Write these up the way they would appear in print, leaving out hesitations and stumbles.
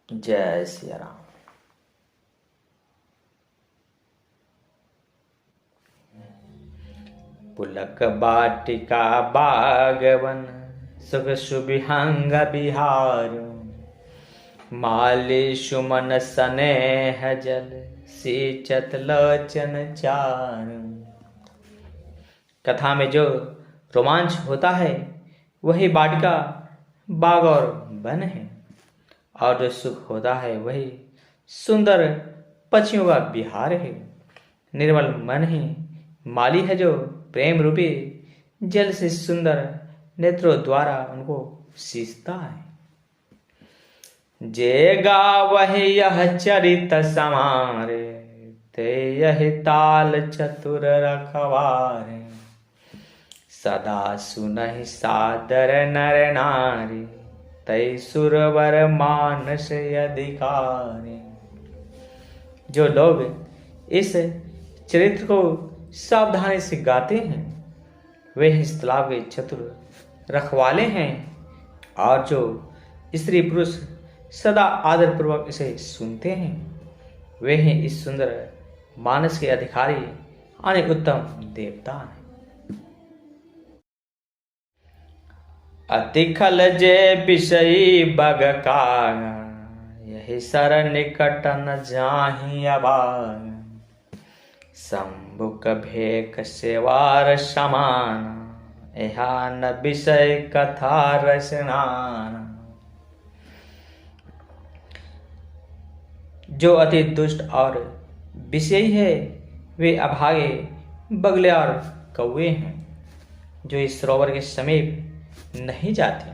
जय सिया राम। पुलक बाटिका बागवन सुख सुबिहंग बिहार। माली सुमन स्नेह जल सींचत लोचन चार। कथा में जो रोमांच होता है वही वाटिका बाग और वन है, और जो सुख होता है वही सुंदर पक्षियों का विहार है। निर्मल मन ही माली है जो प्रेम रूपी जल से सुंदर नेत्रों द्वारा उनको सींचता है। जे गावह यह चरित समारे ते यह ताल चतुर रखवारे। सदा सुनहि सादर नर नारी तै सुरवर मानस अधिकारी। जो लोग इस चरित्र को सावधानी से गाते हैं वे इस तालाब के चतुर रखवाले हैं, और जो स्त्री पुरुष सदा आदर पूर्वक इसे सुनते हैं वे हैं इस सुंदर मानस के अधिकारी यानी उत्तम देवता हैं। अति खल जे विषयी बग काग यही सर निकट न जाहि अबाग। शंभुक भेक सेवार समान यहाँ न विषय कथा रसनान। जो अति दुष्ट और विषयी है वे अभागे बगले और कौवे हैं, जो इस सरोवर के समीप नहीं जाते,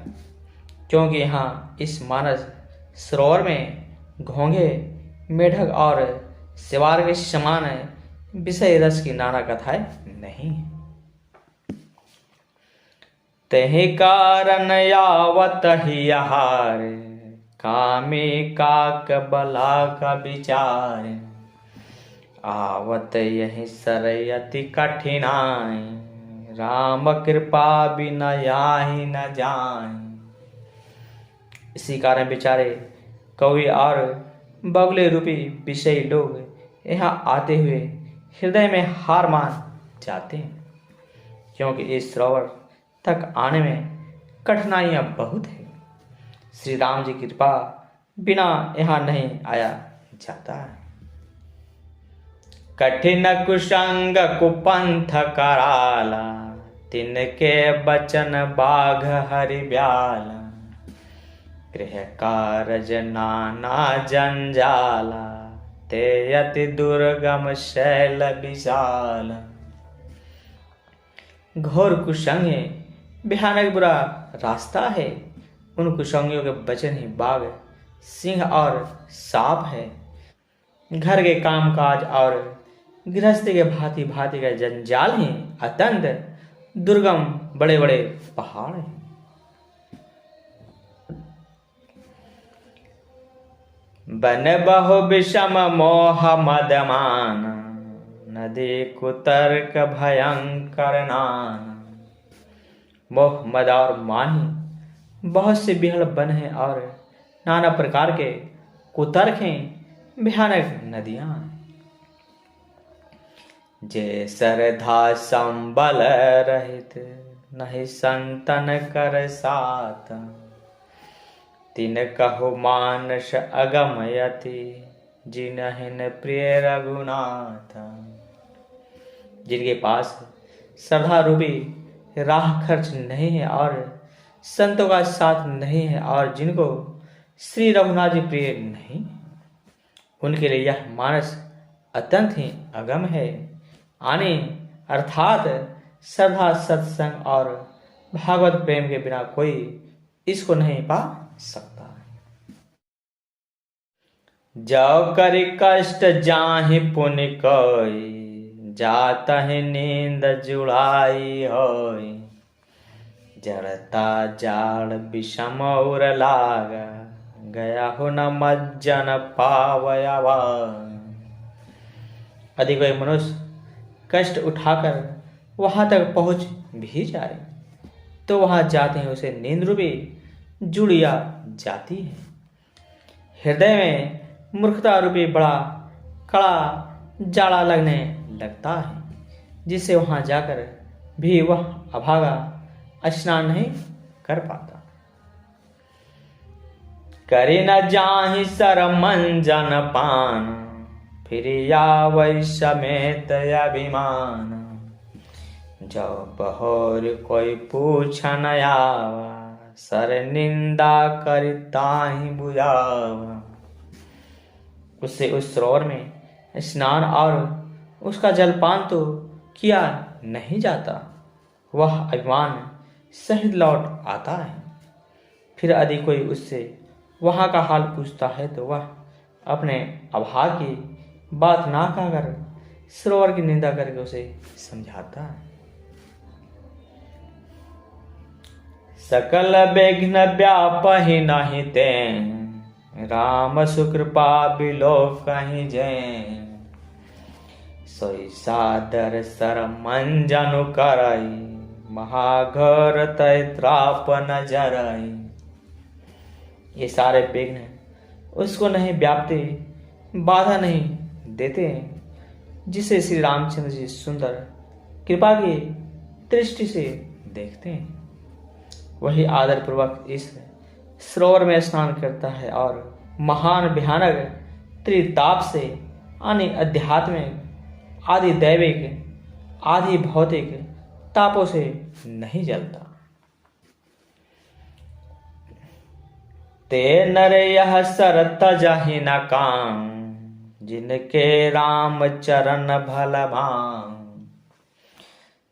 क्योंकि यहाँ इस मानस सरोवर में घोंघे मेढक और सिवार के समान विषय रस की नाना कथाएं नहीं है। तहि कारण यावत ही आहार कामी काक बला का विचार। आवत यही सरयति कठिनाई राम कृपा बिना याहि न जाए। इसी कारण बेचारे कवि और बगले रूपी विषयी लोग यहाँ आते हुए हृदय में हार मान जाते हैं, क्योंकि इस सरोवर तक आने में कठिनाइयाँ बहुत है। श्री राम जी की कृपा बिना यहाँ नहीं आया जाता है। कठिन कुसंग कुपंथ कराला तिनके बचन बाघ हरि ब्याला। गृह कारज नाना जंजाला ते यति दुर्गम शैल विशाल। घोर कुसंग है, भयानक बुरा रास्ता है। उन कुसंगियों के वचन ही बाघ सिंह और सांप है। घर के कामकाज और गृहस्थी के भांति भांति का जंजाल ही अत्यंत दुर्गम बड़े बड़े पहाड़ हैं। बन बहु विषम मोह मदमान नदी कुतर्क भयंकर नान। मोह मद और मान ही बहुत से बिहड़ बन हैं और नाना प्रकार के कुतर्क हैं, भयानक नदियां। जे सरधा संबल रहित नहीं संतन कर साथ। तिन कहु मानस अगमयति जिनहिन प्रिय रघुनाथ। जिनके पास श्रद्धा रूपी राह खर्च नहीं है और संतों का साथ नहीं है और जिनको श्री रघुनाथ जी प्रिय नहीं, उनके लिए यह मानस अत्यंत ही अगम है। आने अर्थात श्रद्धा सत्संग और भागवत प्रेम के बिना कोई इसको नहीं पा सकता। जाओ करि कष्ट जाहि पुनि कोई जाता है नींद जुड़ाई होई। जड़ता जाड़ विषम और लागा गया हो न मज्जन पावयावा। यदि कोई मनुष्य कष्ट उठाकर वहां तक पहुंच भी जाए तो वहां जाते हैं उसे नींद रूपी जुड़िया जाती है। हृदय में मूर्खता रूपी बड़ा कड़ा जाड़ा लगने लगता है, जिससे वहां जाकर भी वह अभागा स्नान नहीं कर पाता। करी न जाहि सर मंजन पान, फिर आवै समेत अभिमान। जब बहोर कोई पूछ न आवा, सर निंदा करता ही बुझावा। उससे उस सरोवर में स्नान और उसका जलपान तो किया नहीं जाता, वह अभिमान सहित लौट आता है। फिर यदि कोई उससे वहां का हाल पूछता है तो वह अपने अभाग की बात ना कहकर सरोवर की निंदा करके उसे समझाता है। सकल विघ्न व्यापहि नहीं ते, राम सुकृपा बिलो कहीं जैन। सोई सादर सर मंजनु करई, महाघर तैत्राप न जरई। ये सारे विघ्न उसको नहीं व्यापते, बाधा नहीं देते, जिसे श्री रामचंद्र जी सुंदर कृपा की दृष्टि से देखते हैं। वही आदर पूर्वक इस सरोवर में स्नान करता है और महान भयानक त्रिताप से यानी आध्यात्मिक आदि दैविक आदि भौतिक तापों से नहीं जलता। ते नर यह सर तजहि न काम, जिनके राम चरण भल भाम।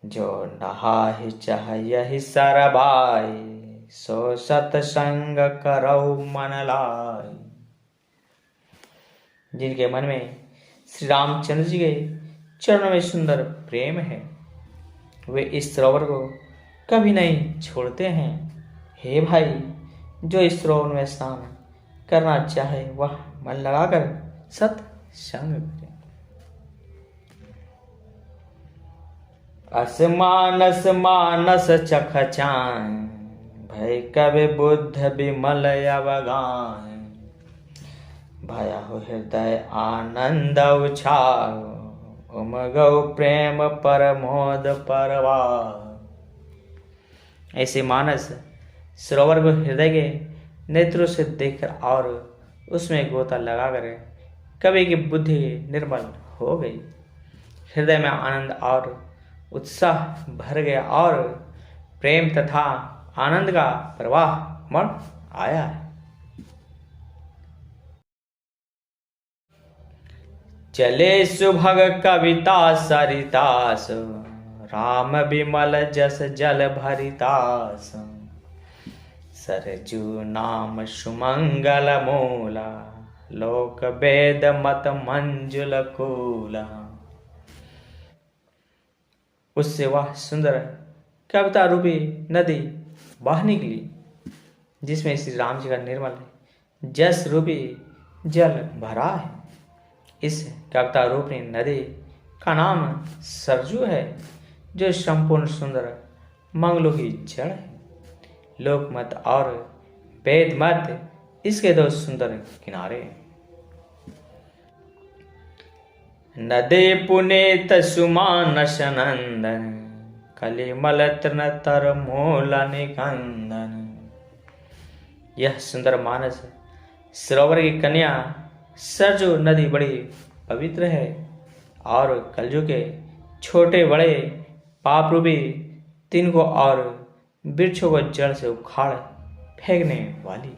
जो नहाहि चाह यही सरबाई, सो सतसंग करौ मन लाई। जिनके मन में श्री रामचंद्र जी के चरणों में सुंदर प्रेम है, वे इस सरोवर को कभी नहीं छोड़ते हैं। हे भाई, जो इस सरोवर में स्नान करना चाहे वह मन लगाकर सत्संग करे। असमानस मानस चख चाय, भय कवि बुद्ध विमल अवगाय। भयहु हृदय आनंद उछाओ, उमगौ प्रेम परमोद परवार। ऐसे मानस सरोवर को हृदय के नेत्रों से देखकर और उसमें गोता लगाकर कवि की बुद्धि निर्मल हो गई। हृदय में आनंद और उत्साह भर गया और प्रेम तथा आनंद का प्रवाह मर आया है। चले सुभग कविता सरितास, राम विमल जस जल भरितास। सरजू नाम सुमंगल मूला, लोक वेद मत मंजुल कूला। उससे वह सुंदर कविता रूपी नदी बह निकली, जिसमें श्री राम जी का निर्मल जस रूपी जल भरा है। इस कविता रूपी नदी का नाम सरजू है, जो संपूर्ण सुंदर मंगलों की जड़ है। लोकमत और वेद मत इसके दो सुंदर किनारे। नदे पुनेत सुमानस नंदन, कलिमल तृण तर मूल निकंदन। यह सुंदर मानस सरोवर की कन्या सरजू नदी बड़ी पवित्र है और कलजू के छोटे बड़े पाप रूपी तिनको और वृक्षों को जड़ से उखाड़ फेंकने वाली।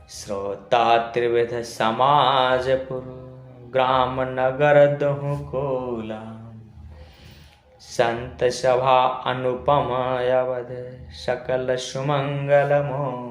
श्रोता त्रिविध समाजपुर, ग्राम नगर दहु कोला। संत सभा अनुपम अवध, सकल सुमंगल मोला।